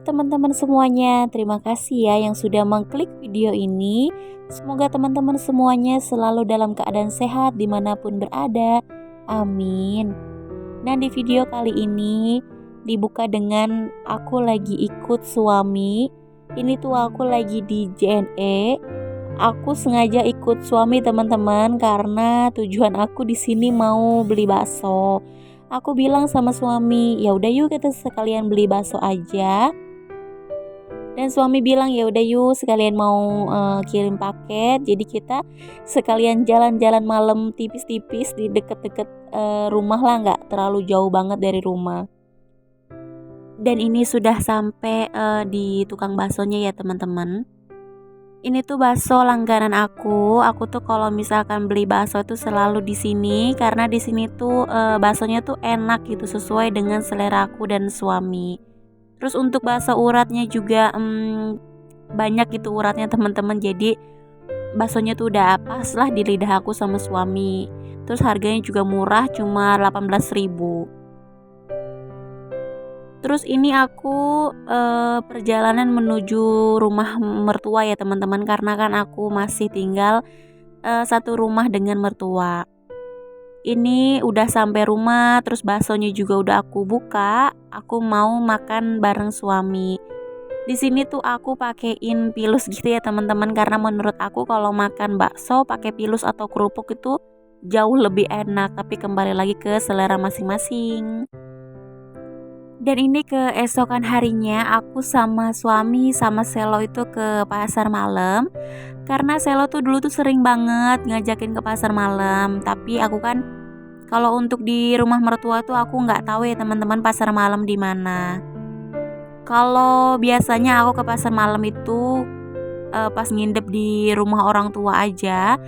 teman-teman semuanya, terima kasih ya yang sudah mengklik video ini. Semoga teman-teman semuanya selalu dalam keadaan sehat dimanapun berada. Amin. Nah, di video kali ini dibuka dengan aku lagi ikut suami. Ini tuh aku lagi di JNE. Aku sengaja ikut suami teman-teman karena tujuan aku di sini mau beli bakso. Aku bilang sama suami, ya udah yuk kita sekalian beli bakso aja. Dan suami bilang ya udah yuk sekalian mau kirim paket. Jadi kita sekalian jalan-jalan malam tipis-tipis di deket-deket rumah lah, nggak terlalu jauh banget dari rumah. Dan ini sudah sampai di tukang baksonya ya teman-teman. Ini tuh bakso langganan aku. Aku tuh kalau misalkan beli bakso tuh selalu di sini karena di sini tuh baksonya tuh enak gitu sesuai dengan selera aku dan suami. Terus untuk bakso uratnya juga banyak gitu uratnya teman-teman. Jadi baksonya tuh udah pas lah di lidah aku sama suami. Terus harganya juga murah, cuma 18.000. Terus ini aku perjalanan menuju rumah mertua ya teman-teman, karena kan aku masih tinggal satu rumah dengan mertua. Ini udah sampai rumah, terus baksonya juga udah aku buka. Aku mau makan bareng suami. Di sini tuh aku pakein pilus gitu ya teman-teman, karena menurut aku kalau makan bakso pakai pilus atau kerupuk itu jauh lebih enak. Tapi kembali lagi ke selera masing-masing. Dan ini keesokan harinya aku sama suami sama Selo itu ke pasar malam. Karena Selo tuh dulu tuh sering banget ngajakin ke pasar malam. Tapi aku kan kalau untuk di rumah mertua tuh aku nggak tahu ya teman-teman pasar malam di mana. Kalau biasanya aku ke pasar malam itu pas ngindep di rumah orang tua aja.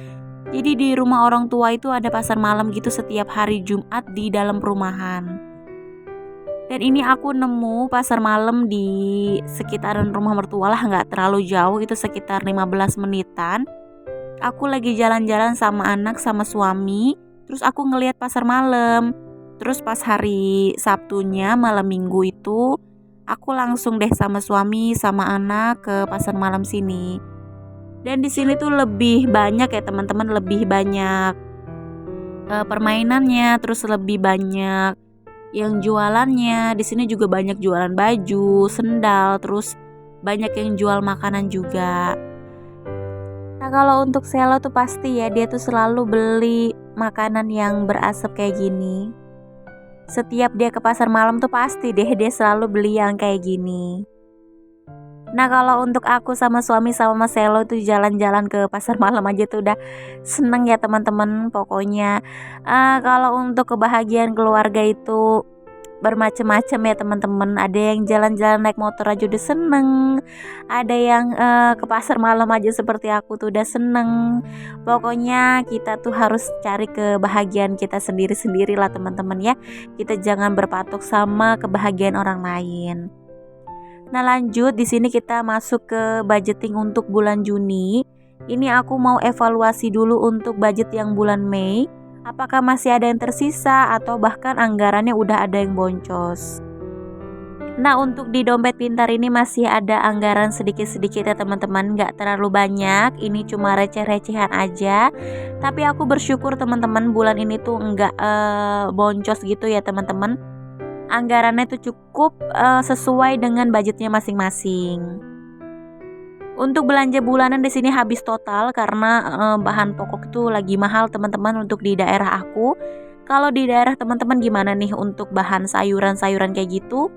Jadi di rumah orang tua itu ada pasar malam gitu setiap hari Jumat di dalam perumahan. Dan ini aku nemu pasar malam di sekitaran rumah mertua lah, nggak terlalu jauh, itu sekitar 15 menitan. Aku lagi jalan-jalan sama anak sama suami, terus aku ngelihat pasar malam. Terus pas hari Sabtunya malam minggu itu aku langsung deh sama suami sama anak ke pasar malam sini. Dan di sini tuh lebih banyak ya teman-teman, lebih banyak permainannya, terus lebih banyak yang jualannya. Di sini juga banyak jualan baju, sendal, terus banyak yang jual makanan juga. Nah, kalau untuk Selo tuh pasti ya dia tuh selalu beli makanan yang berasap kayak gini. Setiap dia ke pasar malam tuh pasti deh dia selalu beli yang kayak gini. Nah, kalau untuk aku sama suami sama Selo tuh jalan-jalan ke pasar malam aja tuh udah seneng ya teman-teman. Pokoknya kalau untuk kebahagiaan keluarga itu bermacam-macam ya teman-teman. Ada yang jalan-jalan naik motor aja udah seneng, ada yang ke pasar malam aja seperti aku tuh udah seneng. Pokoknya kita tuh harus cari kebahagiaan kita sendiri-sendiri lah teman-teman ya. Kita jangan berpatok sama kebahagiaan orang lain. Nah, lanjut di sini kita masuk ke budgeting untuk bulan Juni. Ini aku mau evaluasi dulu untuk budget yang bulan Mei. Apakah masih ada yang tersisa atau bahkan anggarannya udah ada yang boncos. Nah, untuk di dompet pintar ini masih ada anggaran sedikit-sedikit ya teman-teman, gak terlalu banyak. Ini cuma receh-recehan aja. Tapi aku bersyukur teman-teman bulan ini tuh nggak boncos gitu ya teman-teman. Anggarannya itu cukup sesuai dengan budgetnya masing-masing. Untuk belanja bulanan di sini habis total karena bahan pokok itu lagi mahal teman-teman untuk di daerah aku. Kalau di daerah teman-teman gimana nih untuk bahan sayuran-sayuran kayak gitu?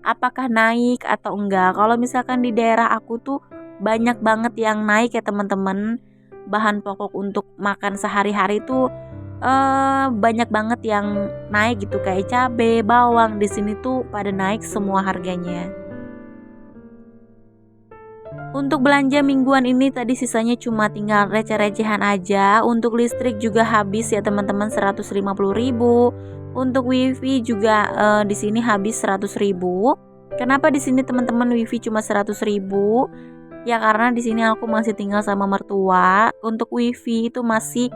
Apakah naik atau enggak? Kalau misalkan di daerah aku tuh banyak banget yang naik ya teman-teman. Bahan pokok untuk makan sehari-hari tuh banyak banget yang naik gitu, kayak cabai, bawang di sini tuh pada naik semua harganya. Untuk belanja mingguan ini tadi sisanya cuma tinggal receh-recehan aja. Untuk listrik juga habis ya teman-teman 150.000. Untuk wifi juga di sini habis 100.000. Kenapa di sini teman-teman wifi cuma 100.000? Ya karena di sini aku masih tinggal sama mertua. Untuk wifi itu masih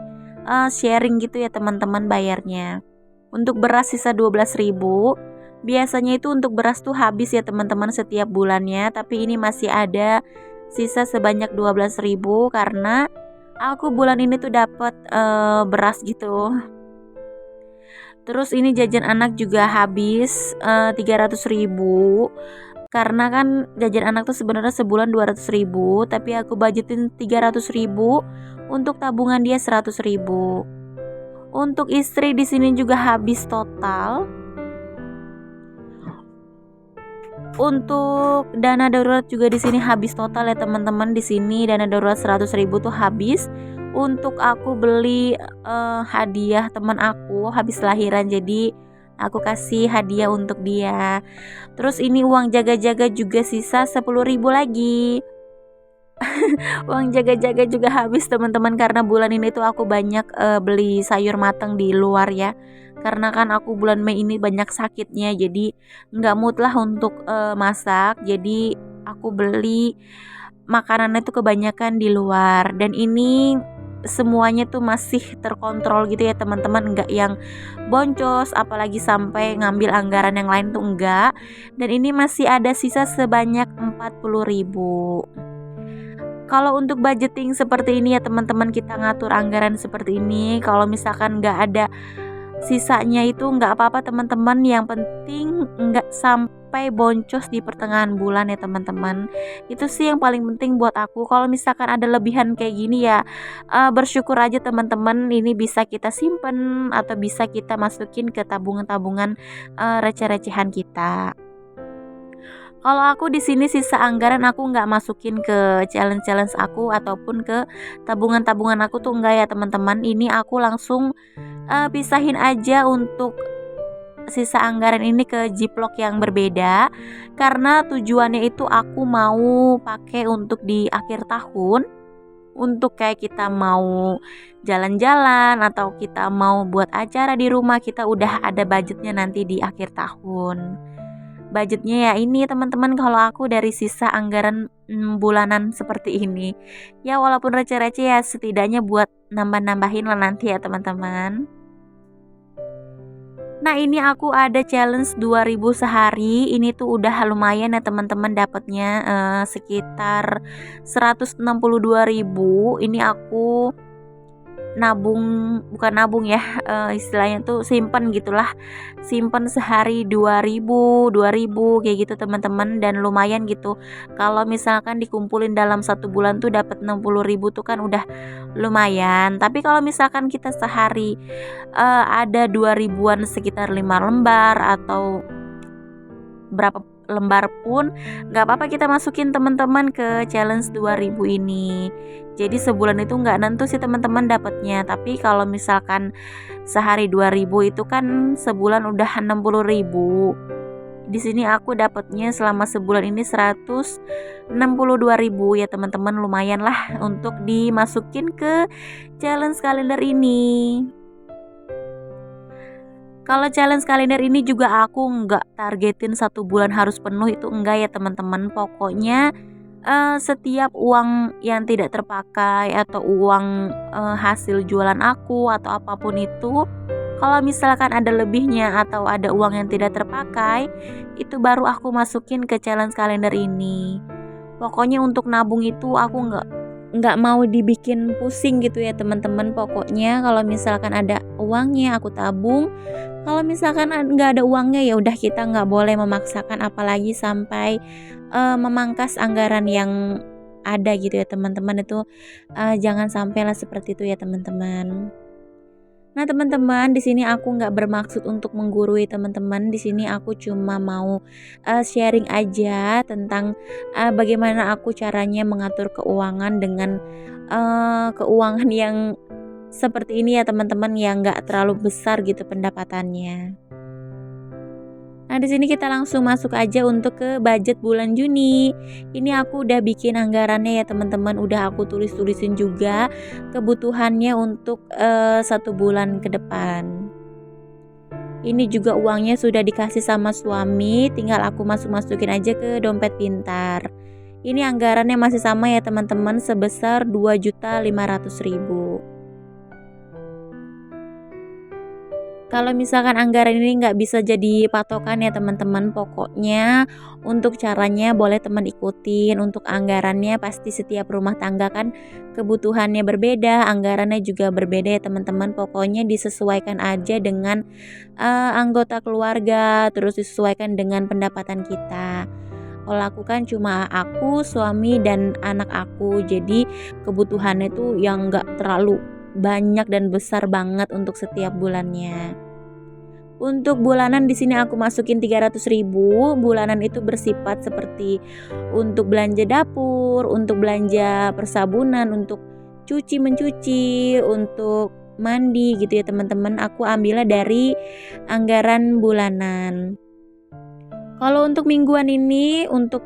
sharing gitu ya teman-teman bayarnya. Untuk beras sisa 12.000. Biasanya itu untuk beras tuh habis ya teman-teman setiap bulannya, tapi ini masih ada sisa sebanyak 12.000 karena aku bulan ini tuh dapat beras gitu. Terus ini jajan anak juga habis 300.000 karena kan jajan anak tuh sebenarnya sebulan 200.000, tapi aku budgetin 300.000 untuk tabungan dia 100.000. Untuk istri di sini juga habis total. Untuk dana darurat juga di sini habis total ya teman-teman. Di sini dana darurat 100.000 tuh habis untuk aku beli hadiah teman aku habis lahiran, jadi aku kasih hadiah untuk dia. Terus ini uang jaga-jaga juga sisa 10.000 lagi. Uang jaga-jaga juga habis teman-teman karena bulan ini tuh aku banyak beli sayur matang di luar ya. Karena kan aku bulan Mei ini banyak sakitnya, jadi nggak mood lah untuk masak. Jadi aku beli makanannya tuh kebanyakan di luar, dan ini semuanya tuh masih terkontrol gitu ya teman-teman, nggak yang boncos apalagi sampai ngambil anggaran yang lain tuh enggak. Dan ini masih ada sisa sebanyak 40.000. Kalau untuk budgeting seperti ini ya teman-teman, kita ngatur anggaran seperti ini, kalau misalkan nggak ada sisanya itu nggak apa-apa teman-teman, yang penting nggak sampai boncos di pertengahan bulan ya teman-teman. Itu sih yang paling penting buat aku. Kalau misalkan ada lebihan kayak gini ya bersyukur aja teman-teman, ini bisa kita simpen atau bisa kita masukin ke tabungan-tabungan receh-recehan kita. Kalau aku di sini sisa anggaran aku nggak masukin ke challenge-challenge aku ataupun ke tabungan-tabungan aku tuh enggak ya teman-teman. Ini aku langsung pisahin aja untuk sisa anggaran ini ke Ziploc yang berbeda, karena tujuannya itu aku mau pakai untuk di akhir tahun, untuk kayak kita mau jalan-jalan atau kita mau buat acara di rumah, kita udah ada budgetnya nanti di akhir tahun. Budgetnya ya ini teman-teman, kalau aku dari sisa anggaran bulanan seperti ini. Ya walaupun receh-receh ya setidaknya buat nambah-nambahin lah nanti ya teman-teman. Nah ini aku ada challenge 2.000 sehari. Ini tuh udah lumayan ya teman-teman, dapatnya sekitar 162.000. Ini aku nabung, bukan nabung ya, istilahnya tuh simpen gitulah, simpen sehari 2.000 kayak gitu teman-teman, dan lumayan gitu. Kalau misalkan dikumpulin dalam satu bulan tuh dapat 60.000 tuh kan udah lumayan. Tapi kalau misalkan kita sehari ada 2.000-an, sekitar 5 lembar atau berapa lembar pun nggak apa-apa, kita masukin teman-teman ke challenge 2.000 ini. Jadi sebulan itu nggak nentu sih teman-teman dapatnya, tapi kalau misalkan sehari 2.000 itu kan sebulan udah 60.000. Di sini aku dapatnya selama sebulan ini 162.000 ya teman-teman, lumayan lah untuk dimasukin ke challenge kalender ini. Kalau challenge kalender ini juga aku nggak targetin satu bulan harus penuh, itu enggak ya teman-teman. Pokoknya setiap uang yang tidak terpakai atau uang hasil jualan aku atau apapun itu, kalau misalkan ada lebihnya atau ada uang yang tidak terpakai, itu baru aku masukin ke challenge kalender ini. Pokoknya untuk nabung itu aku nggak mau dibikin pusing gitu ya teman-teman. Pokoknya kalau misalkan ada uangnya aku tabung, kalau misalkan nggak ada uangnya ya udah, kita nggak boleh memaksakan apalagi sampai memangkas anggaran yang ada gitu ya teman-teman. Itu jangan sampailah seperti itu ya teman-teman. Nah teman-teman, di sini aku nggak bermaksud untuk menggurui teman-teman. Di sini aku cuma mau sharing aja tentang bagaimana aku caranya mengatur keuangan dengan keuangan yang seperti ini ya teman-teman, yang nggak terlalu besar gitu pendapatannya. Nah di sini kita langsung masuk aja untuk ke budget bulan Juni. Ini aku udah bikin anggarannya ya teman-teman, udah aku tulis-tulisin juga kebutuhannya untuk satu bulan ke depan. Ini juga uangnya sudah dikasih sama suami, tinggal aku masukin aja ke dompet pintar. Ini anggarannya masih sama ya teman-teman, sebesar 2.500.000. Kalau misalkan anggaran ini nggak bisa jadi patokan ya teman-teman, pokoknya untuk caranya boleh teman ikutin, untuk anggarannya pasti setiap rumah tangga kan kebutuhannya berbeda, anggarannya juga berbeda ya teman-teman. Pokoknya disesuaikan aja dengan anggota keluarga, terus disesuaikan dengan pendapatan kita. Kalau aku kan cuma aku, suami, dan anak aku, jadi kebutuhannya tuh yang nggak terlalu banyak dan besar banget untuk setiap bulannya. Untuk bulanan di sini aku masukin 300.000. Bulanan itu bersifat seperti untuk belanja dapur, untuk belanja persabunan, untuk cuci mencuci, untuk mandi gitu ya teman-teman. Aku ambilnya dari anggaran bulanan. Kalau untuk mingguan ini untuk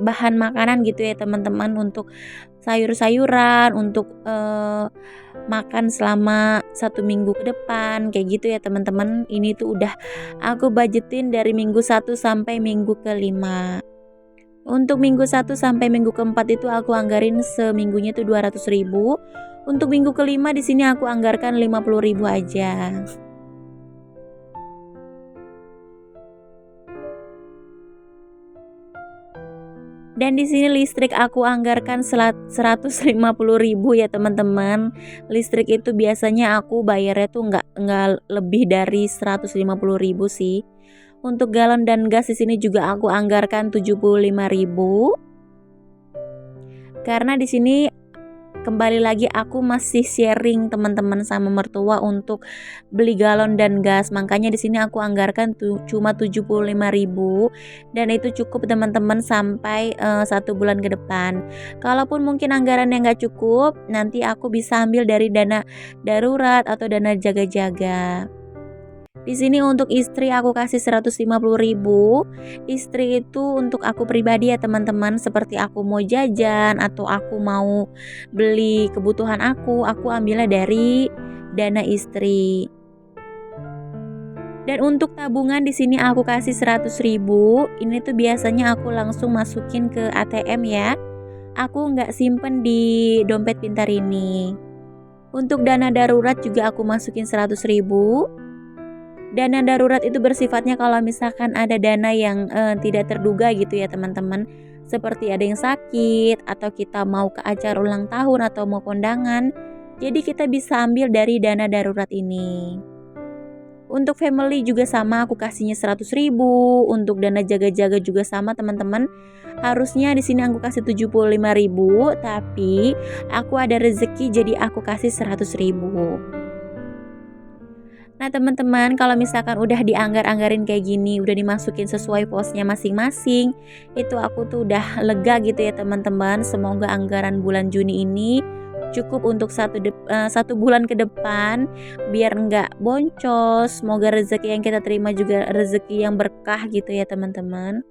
bahan makanan gitu ya teman-teman, untuk sayur-sayuran, untuk makan selama 1 minggu ke depan kayak gitu ya teman-teman. Ini tuh udah aku budgetin dari minggu 1 sampai minggu ke-5. Untuk minggu 1 sampai minggu ke-4 itu aku anggarin seminggunya tuh 200.000. Untuk minggu ke-5 di sini aku anggarkan 50.000 aja. Dan di sini listrik aku anggarkan 150.000 ya teman-teman. Listrik itu biasanya aku bayarnya tuh nggak lebih dari 150.000 sih. Untuk galon dan gas di sini juga aku anggarkan 75.000. Karena di sini kembali lagi aku masih sharing teman-teman sama mertua untuk beli galon dan gas. Makanya di sini aku anggarkan cuma 75.000 dan itu cukup teman-teman sampai 1 bulan ke depan. Kalaupun mungkin anggaran yang nggak cukup, nanti aku bisa ambil dari dana darurat atau dana jaga-jaga. Di sini untuk istri aku kasih 150.000. Istri itu untuk aku pribadi ya teman-teman, seperti aku mau jajan atau aku mau beli kebutuhan aku ambilnya dari dana istri. Dan untuk tabungan di sini aku kasih 100.000. Ini tuh biasanya aku langsung masukin ke ATM ya. Aku nggak simpen di dompet pintar ini. Untuk dana darurat juga aku masukin 100.000. Dana darurat itu bersifatnya kalau misalkan ada dana yang tidak terduga gitu ya teman-teman, seperti ada yang sakit atau kita mau ke acara ulang tahun atau mau kondangan, jadi kita bisa ambil dari dana darurat ini. Untuk family juga sama, aku kasihnya 100.000. Untuk dana jaga-jaga juga sama teman-teman. Harusnya di sini aku kasih 75.000, tapi aku ada rezeki jadi aku kasih 100.000. Nah teman-teman, kalau misalkan udah dianggar-anggarin kayak gini, udah dimasukin sesuai posnya masing-masing, itu aku tuh udah lega gitu ya teman-teman. Semoga anggaran bulan Juni ini cukup untuk 1 bulan ke depan, biar nggak boncos. Semoga rezeki yang kita terima juga rezeki yang berkah gitu ya teman-teman.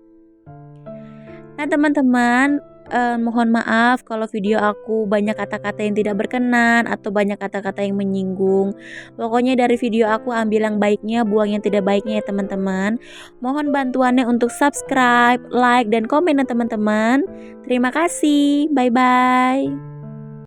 Nah teman-teman, mohon maaf kalau video aku banyak kata-kata yang tidak berkenan atau banyak kata-kata yang menyinggung. Pokoknya dari video aku ambil yang baiknya, buang yang tidak baiknya ya teman-teman. Mohon bantuannya untuk subscribe, like, dan komen ya teman-teman. Terima kasih, bye-bye.